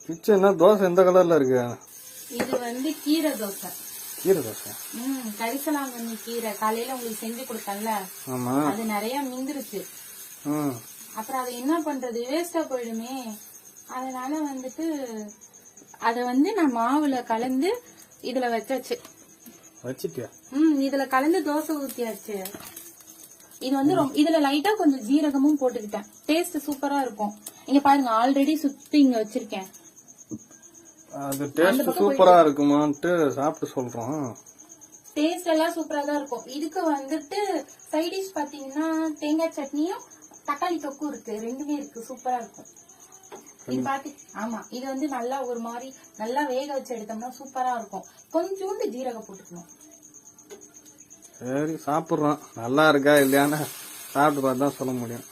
கிச்சன்னா தோசை எந்த கலர்ல இருக்கு? இது வந்து கீரை தோசை. கீரை தோசை. கரிசலாங்கண்ணி கீரை காலையில உங்களுக்கு செஞ்சு கொடுத்தேன்ல, ஆமா, அது நிறைய மிந்திருச்சு. அப்புறம் அதை என்ன பண்றது, வேஸ்டா போயிடுமே. அதனால வந்துட்டு அத வந்து நான் மாவுல கலந்து இதுல வச்சாச்சு. வச்சிட்டியா? இதுல கலந்து தோசை ஊத்தியாச்சு. இது வந்து இதுல லைட்டா கொஞ்சம் ஜீரகமும் போட்டுக்கிட்டேன். டேஸ்ட் சூப்பரா இருக்கும். இங்க பாருங்க, ஆல்ரெடி சுத்தி இங்க வச்சிருக்கேன். அது டேஸ்ட் சூப்பரா இருக்குமான்ட்டு சாப்பிட்டு சொல்றோம். டேஸ்ட் எல்லாம் சூப்பரா தான் இருக்கும். இதுக்கு வந்துட்டு சைட் டிஷ் பாத்தீங்கன்னா தேங்காய் சட்னியும் தக்காளி தொக்கும் இருக்கு. ரெண்டுமே இருக்கு, சூப்பரா இருக்கும். இது பாத்து, ஆமா, இது வந்து நல்லா ஒரு மாதிரி நல்லா வேக வச்சு எடுத்தோம்னா சூப்பரா இருக்கும். கொஞ்சோண்டு ஜீரகம் போட்டுக்கணும். சரி, சாப்பிடுறோம். நல்லா இருக்கா இல்லையான்னு சாப்பிட்டு பார்த்து தான் சொல்ல முடியும்.